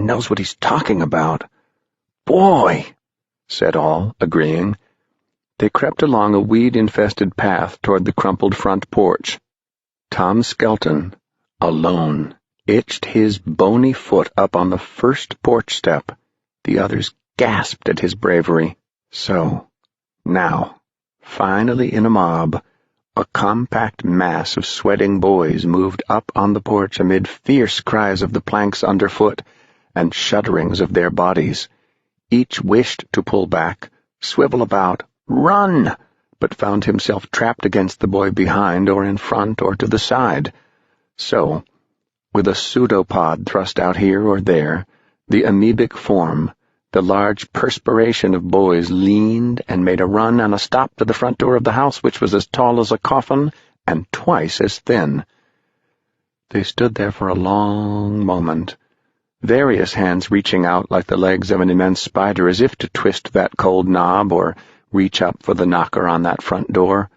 one knows what he's talking about." "Boy," said all, agreeing. They crept along a weed-infested path toward the crumpled front porch. Tom Skelton, alone, itched his bony foot up on the first porch step. The others gasped at his bravery. So, now, finally in a mob, a compact mass of sweating boys moved up on the porch amid fierce cries of the planks underfoot and shudderings of their bodies. Each wished to pull back, swivel about, run, but found himself trapped against the boy behind or in front or to the side. So, with a pseudopod thrust out here or there, the amoebic form, the large perspiration of boys leaned and made a run and a stop to the front door of the house, which was as tall as a coffin and twice as thin. They stood there for a long moment, various hands reaching out like the legs of an immense spider as if to twist that cold knob or reach up for the knocker on that front door.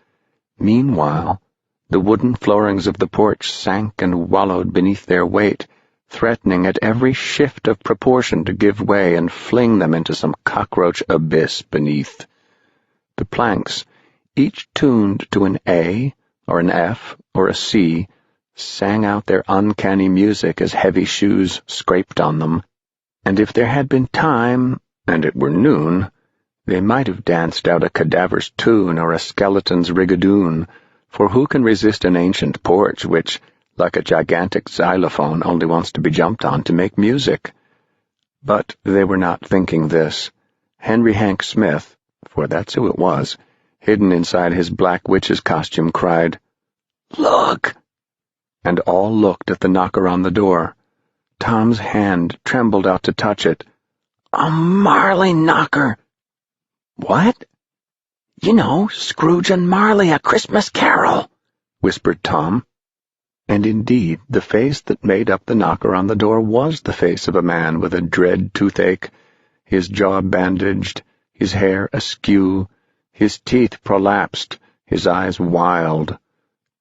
Meanwhile, the wooden floorings of the porch sank and wallowed beneath their weight, threatening at every shift of proportion to give way and fling them into some cockroach abyss beneath. The planks, each tuned to an A or an F or a C, sang out their uncanny music as heavy shoes scraped on them, and if there had been time, and it were noon, they might have danced out a cadaver's tune or a skeleton's rigadoon, for who can resist an ancient porch which, like a gigantic xylophone, only wants to be jumped on to make music? But they were not thinking this. Henry Hank Smith, for that's who it was, hidden inside his black witch's costume, cried, "Look!" And all looked at the knocker on the door. Tom's hand trembled out to touch it. "A Marley knocker!" "What?" "You know, Scrooge and Marley, A Christmas Carol," whispered Tom. And indeed, the face that made up the knocker on the door was the face of a man with a dread toothache, his jaw bandaged, his hair askew, his teeth prolapsed, his eyes wild.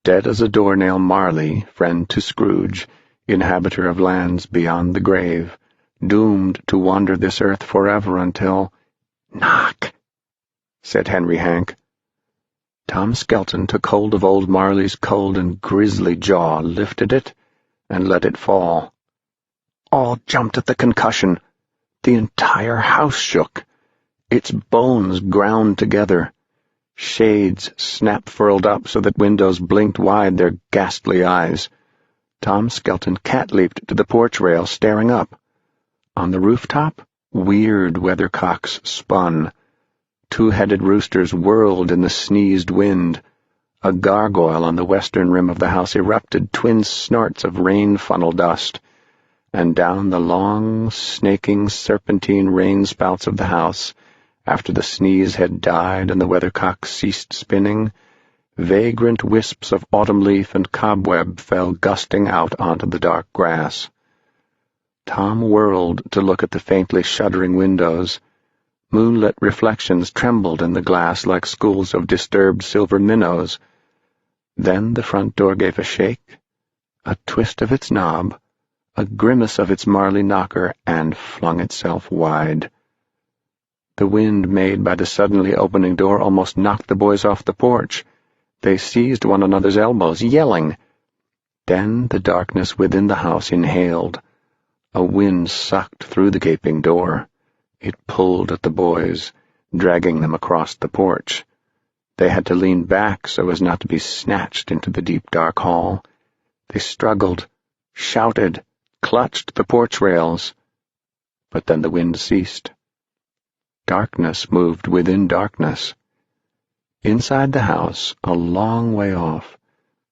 Dead as a doornail Marley, friend to Scrooge, inhabitor of lands beyond the grave, doomed to wander this earth forever until— "Knock," said Henry Hank. Tom Skelton took hold of old Marley's cold and grisly jaw, lifted it, and let it fall. All jumped at the concussion. The entire house shook. Its bones ground together. Shades snap-furled up so that windows blinked wide their ghastly eyes. Tom Skelton cat-leaped to the porch rail, staring up. On the rooftop, weird weathercocks spun. Two-headed roosters whirled in the sneezed wind. A gargoyle on the western rim of the house erupted twin snorts of rain-funnel dust, and down the long, snaking, serpentine rain-spouts of the house, after the sneeze had died and the weathercock ceased spinning, vagrant wisps of autumn leaf and cobweb fell gusting out onto the dark grass. Tom whirled to look at the faintly shuddering windows. Moonlit reflections trembled in the glass like schools of disturbed silver minnows. Then the front door gave a shake, a twist of its knob, a grimace of its Marley knocker, and flung itself wide. The wind made by the suddenly opening door almost knocked the boys off the porch. They seized one another's elbows, yelling. Then the darkness within the house inhaled. A wind sucked through the gaping door. It pulled at the boys, dragging them across the porch. They had to lean back so as not to be snatched into the deep dark hall. They struggled, shouted, clutched the porch rails. But then the wind ceased. Darkness moved within darkness. Inside the house, a long way off,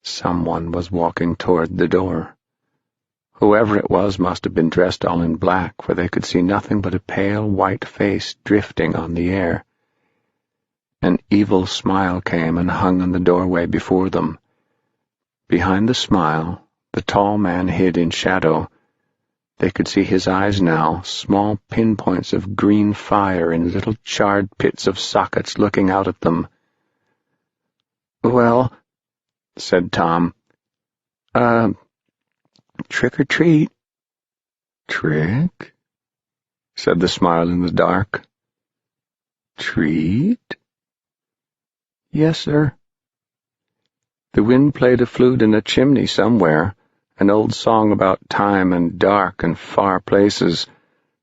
someone was walking toward the door. Whoever it was must have been dressed all in black, for they could see nothing but a pale white face drifting on the air. An evil smile came and hung in the doorway before them. Behind the smile, the tall man hid in shadow. They could see his eyes now, small pinpoints of green fire in little charred pits of sockets looking out at them. "Well," said Tom, trick or treat." "Trick?" said the smile in the dark. Treat? Yes, sir. The wind played a flute in a chimney somewhere, an old song about time and dark and far places.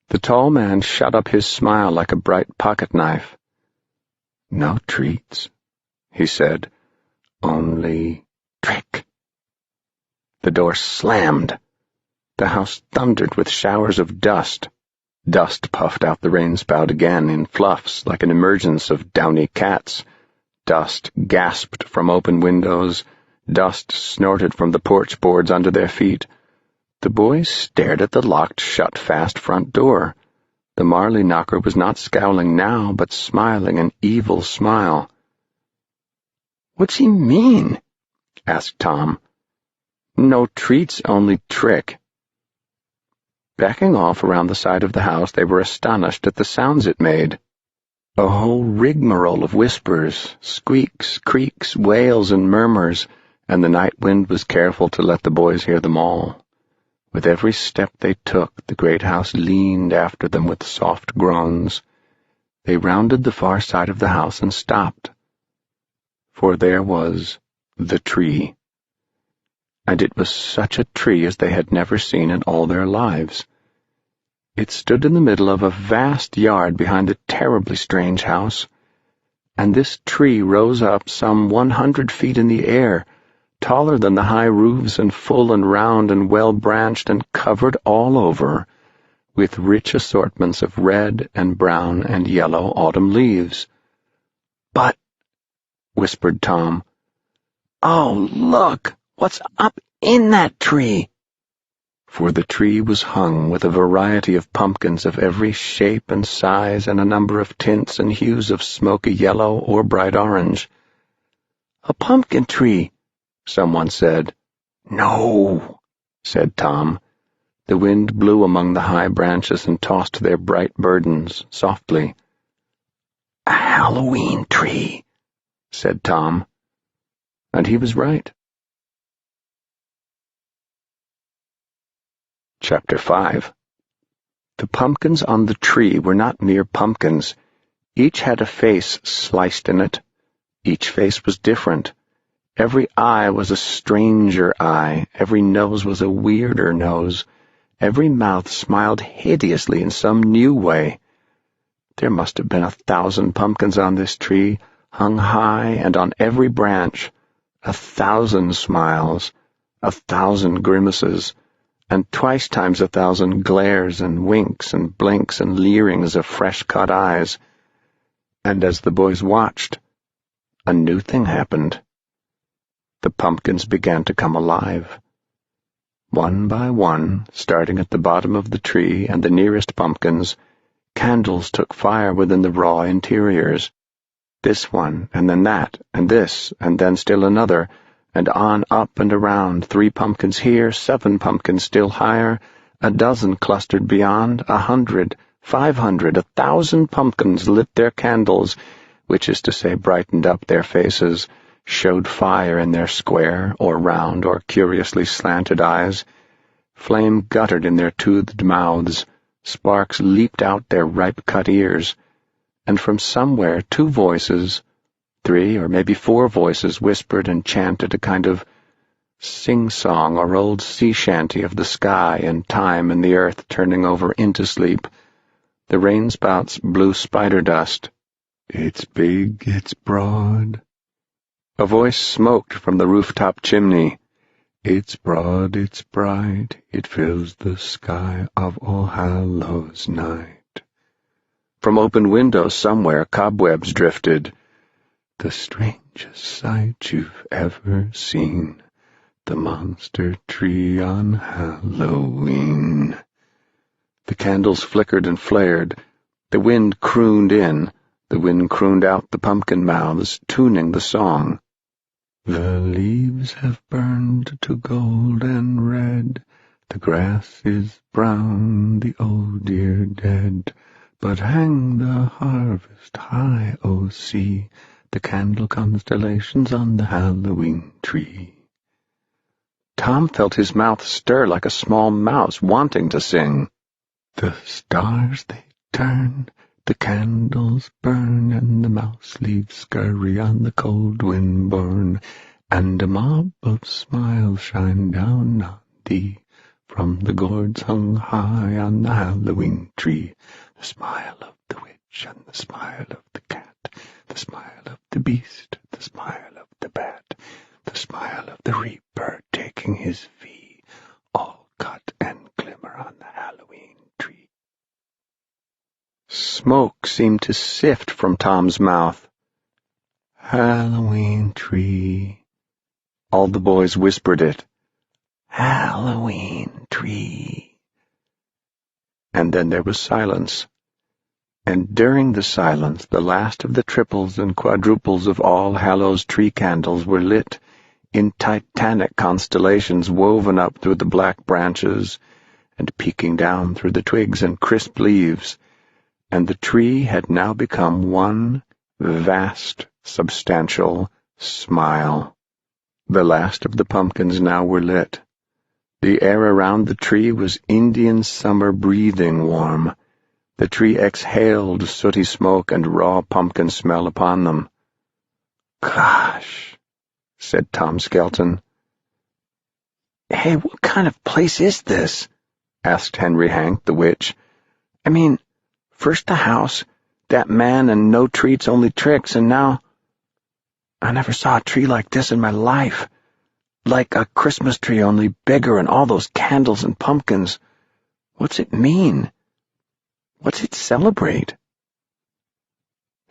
The tall man shut up his smile like a bright pocket-knife. No treats, he said. Only trick. The door slammed. The house thundered with showers of dust. Dust puffed out the rainspout again in fluffs like an emergence of downy cats. Dust gasped from open windows. Dust snorted from the porch boards under their feet. The boys stared at the locked, shut-fast front door. The Marley knocker was not scowling now, but smiling an evil smile. "What's he mean?" asked Tom. "No treats, only trick." Backing off around the side of the house, they were astonished at the sounds it made. A whole rigmarole of whispers, squeaks, creaks, wails, and murmurs, and the night wind was careful to let the boys hear them all. With every step they took, the great house leaned after them with soft groans. They rounded the far side of the house and stopped. For there was the tree. And it was such a tree as they had never seen in all their lives. It stood in the middle of a vast yard behind the terribly strange house, and this tree rose up some 100 feet in the air, taller than the high roofs and full and round and well-branched and covered all over with rich assortments of red and brown and yellow autumn leaves. "But," whispered Tom, "oh, look, what's up in that tree?" For the tree was hung with a variety of pumpkins of every shape and size and a number of tints and hues of smoky yellow or bright orange. "A pumpkin tree," someone said. "No," said Tom. The wind blew among the high branches and tossed their bright burdens softly. "A Halloween tree," said Tom. And he was right. Chapter 5. The pumpkins on the tree were not mere pumpkins. Each had a face sliced in it. Each face was different. Every eye was a stranger eye. Every nose was a weirder nose. Every mouth smiled hideously in some new way. There must have been 1,000 pumpkins on this tree, hung high and on every branch. 1,000 smiles, 1,000 grimaces, and twice times 1,000 glares and winks and blinks and leerings of fresh-cut eyes. And as the boys watched, a new thing happened. The pumpkins began to come alive. One by one, starting at the bottom of the tree and the nearest pumpkins, candles took fire within the raw interiors. This one, and then that, and this, and then still another, and on up and around, 3 pumpkins here, 7 pumpkins still higher, a dozen clustered beyond, 100, 500, 1,000 pumpkins lit their candles, which is to say brightened up their faces, showed fire in their square or round or curiously slanted eyes. Flame guttered in their toothed mouths, sparks leaped out their ripe-cut ears, and from somewhere 2 voices, 3 or maybe 4 voices whispered and chanted a kind of sing-song or old sea shanty of the sky and time and the earth turning over into sleep. The rainspouts blew spider dust. "It's big, it's broad." A voice smoked from the rooftop chimney. "It's broad, it's bright, it fills the sky of All Hallows Night." From open windows somewhere cobwebs drifted. "The strangest sight you've ever seen, the monster tree on Halloween." The candles flickered and flared. The wind crooned in. The wind crooned out the pumpkin mouths, tuning the song. "The leaves have burned to gold and red, the grass is brown, the old year dead, but hang the harvest high, oh see, the candle constellations on the Halloween tree." Tom felt his mouth stir like a small mouse wanting to sing. The stars they turn, the candles burn, and the mouse leaves scurry on the cold wind borne, and a mob of smiles shine down on thee from the gourds hung high on the Halloween tree. The smile of the witch and the smile of the cat, the smile of the beast, the smile of the bat, the smile of the reaper taking his fee, all cut and glimmer on the Halloween tree. Smoke seemed to sift from Tom's mouth. Halloween tree. All the boys whispered it. Halloween tree. And then there was silence. And during the silence, the last of the triples and quadruples of All Hallows tree candles were lit in titanic constellations woven up through the black branches and peeking down through the twigs and crisp leaves, and the tree had now become one vast, substantial smile. The last of the pumpkins now were lit. The air around the tree was Indian summer breathing warm. The tree exhaled sooty smoke and raw pumpkin smell upon them. "Gosh," said Tom Skelton. "Hey, what kind of place is this?" asked Henry Hank, the witch. "I mean, first the house, that man and no treats, only tricks, and now I never saw a tree like this in my life. Like a Christmas tree, only bigger, and all those candles and pumpkins. What's it mean? What's it celebrate?"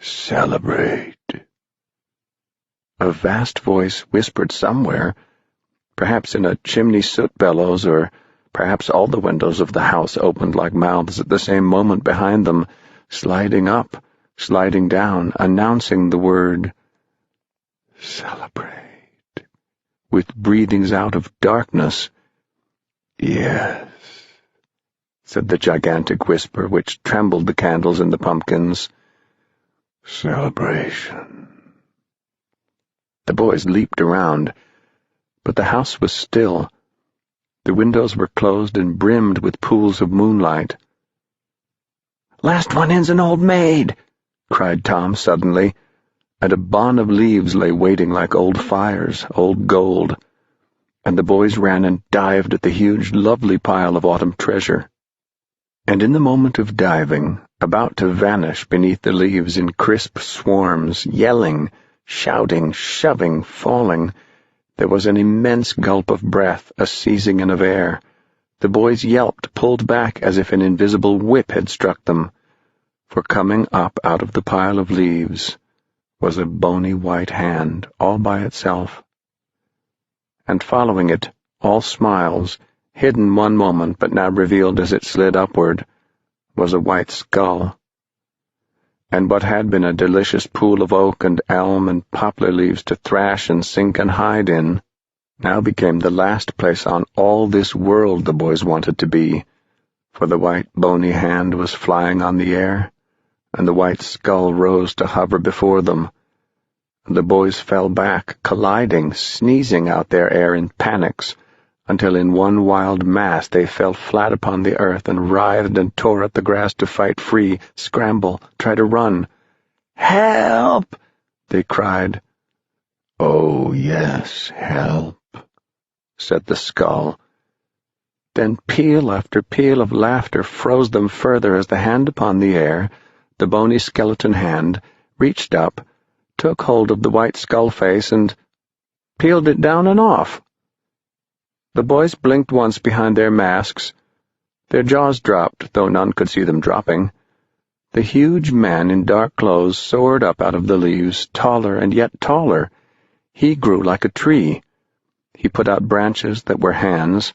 "Celebrate," a vast voice whispered somewhere, perhaps in a chimney soot bellows, or perhaps all the windows of the house opened like mouths at the same moment behind them, sliding up, sliding down, announcing the word "Celebrate," with breathings out of darkness. "Yes," said the gigantic whisper which trembled the candles and the pumpkins. "Celebration." The boys leaped around, but the house was still. The windows were closed and brimmed with pools of moonlight. "Last one in's an old maid," cried Tom suddenly, and a bon of leaves lay waiting like old fires, old gold, and the boys ran and dived at the huge, lovely pile of autumn treasure. And in the moment of diving, about to vanish beneath the leaves in crisp swarms, yelling, shouting, shoving, falling, there was an immense gulp of breath, a seizing in of air. The boys yelped, pulled back as if an invisible whip had struck them, for coming up out of the pile of leaves was a bony white hand all by itself. And following it, all smiles, hidden one moment but now revealed as it slid upward, was a white skull. And what had been a delicious pool of oak and elm and poplar leaves to thrash and sink and hide in, now became the last place on all this world the boys wanted to be, for the white bony hand was flying on the air, and the white skull rose to hover before them, and the boys fell back, colliding, sneezing out their air in panics, until in one wild mass they fell flat upon the earth and writhed and tore at the grass to fight free, scramble, try to run. "Help!" they cried. "Oh, yes, help," said the skull. Then peal after peal of laughter froze them further as the hand upon the air, the bony skeleton hand, reached up, took hold of the white skull face, and peeled it down and off. The boys blinked once behind their masks. Their jaws dropped, though none could see them dropping. The huge man in dark clothes soared up out of the leaves, taller and yet taller. He grew like a tree. He put out branches that were hands.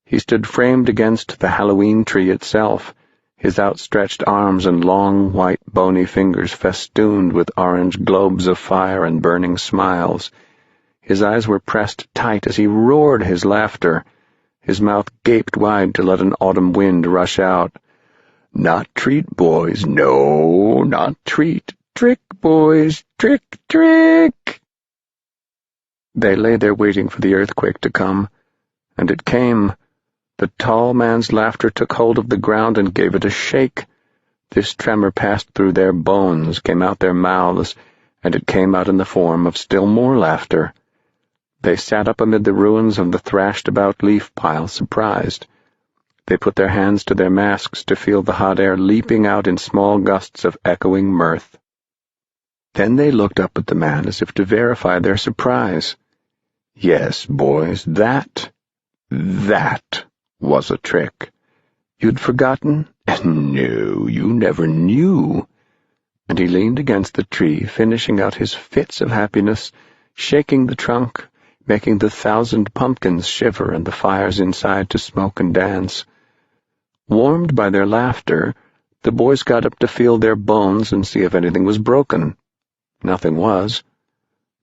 He stood framed against the Halloween tree itself, his outstretched arms and long, white, bony fingers festooned with orange globes of fire and burning smiles. His eyes were pressed tight as he roared his laughter. His mouth gaped wide to let an autumn wind rush out. "Not treat, boys, no, not treat. Trick, boys, trick, trick." They lay there waiting for the earthquake to come, and it came, The tall man's laughter took hold of the ground and gave it a shake. This tremor passed through their bones, came out their mouths, and it came out in the form of still more laughter. They sat up amid the ruins of the thrashed-about leaf pile, surprised. They put their hands to their masks to feel the hot air leaping out in small gusts of echoing mirth. Then they looked up at the man as if to verify their surprise. Yes, boys, that was a trick. You'd forgotten? No, you never knew. And he leaned against the tree, finishing out his fits of happiness, shaking the trunk, making the 1,000 pumpkins shiver and the fires inside to smoke and dance. Warmed by their laughter, the boys got up to feel their bones and see if anything was broken. Nothing was.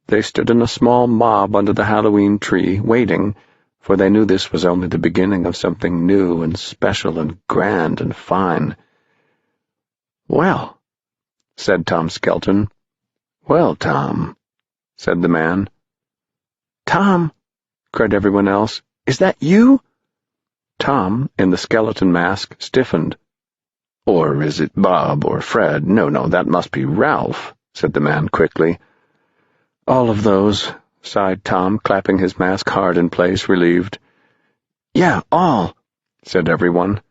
They stood in a small mob under the Halloween tree, waiting, for they knew this was only the beginning of something new and special and grand and fine. "Well," said Tom Skelton. "Well, Tom," said the man. "Tom," cried everyone else, "is that you?" Tom, in the skeleton mask, stiffened. "Or is it Bob or Fred? No, that must be Ralph," said the man quickly. "All of those," sighed Tom, clapping his mask hard in place, relieved. "Yeah, all," said everyone.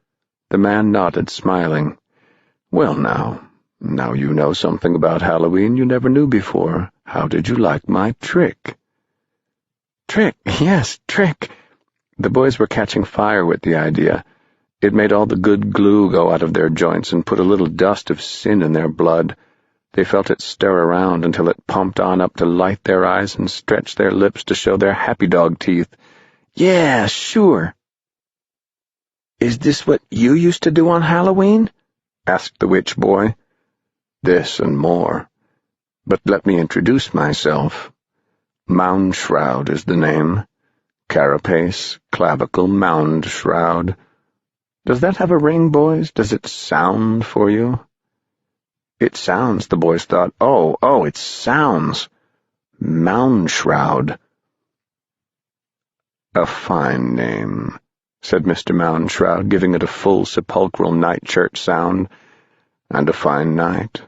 The man nodded, smiling. "Well, now you know something about Halloween you never knew before. How did you like my trick?" "Trick, yes, trick." The boys were catching fire with the idea. It made all the good glue go out of their joints and put a little dust of sin in their blood. They felt it stir around until it pumped on up to light their eyes and stretch their lips to show their happy dog teeth. "Yeah, sure." "Is this what you used to do on Halloween?" asked the witch boy. "This and more. But let me introduce myself. Mound Shroud is the name. Carapace, clavicle, mound shroud. Does that have a ring, boys? Does it sound for you?" "It sounds," the boys thought. Oh, it sounds. Mound Shroud. "A fine name," said Mr. Mound Shroud, giving it a full sepulchral night church sound. "And a fine night.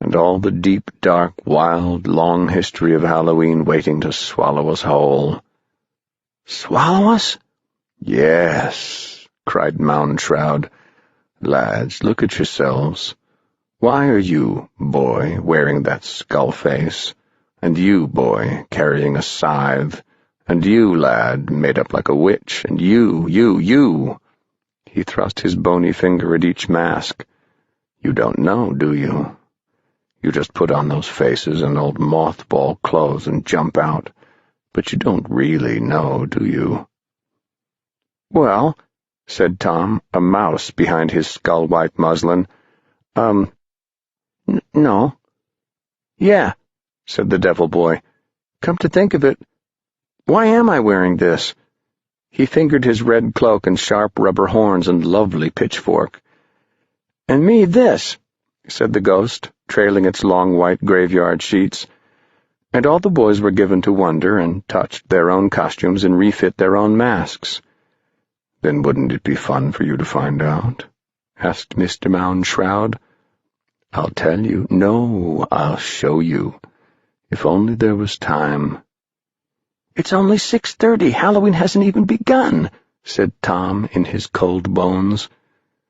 And all the deep, dark, wild, long history of Halloween waiting to swallow us whole." "Swallow us?" "Yes," cried Mound Shroud. "Lads, look at yourselves. Why are you, boy, wearing that skull face? And you, boy, carrying a scythe? And you, lad, made up like a witch? And you. He thrust his bony finger at each mask. You don't know, do you? You just put on those faces and old mothball clothes and jump out. But you don't really know, do you?" "Well," said Tom, a mouse behind his skull-white muslin, no." "Yeah," said the devil boy. "Come to think of it, why am I wearing this?" He fingered his red cloak and sharp rubber horns and lovely pitchfork. "And me this," said the ghost, trailing its long white graveyard sheets. And all the boys were given to wonder and touched their own costumes and refit their own masks. "Then wouldn't it be fun for you to find out?" asked Mr. Mound Shroud. "I'll tell you. No, I'll show you. If only there was time." "It's only 6:30. Halloween hasn't even begun," said Tom in his cold bones.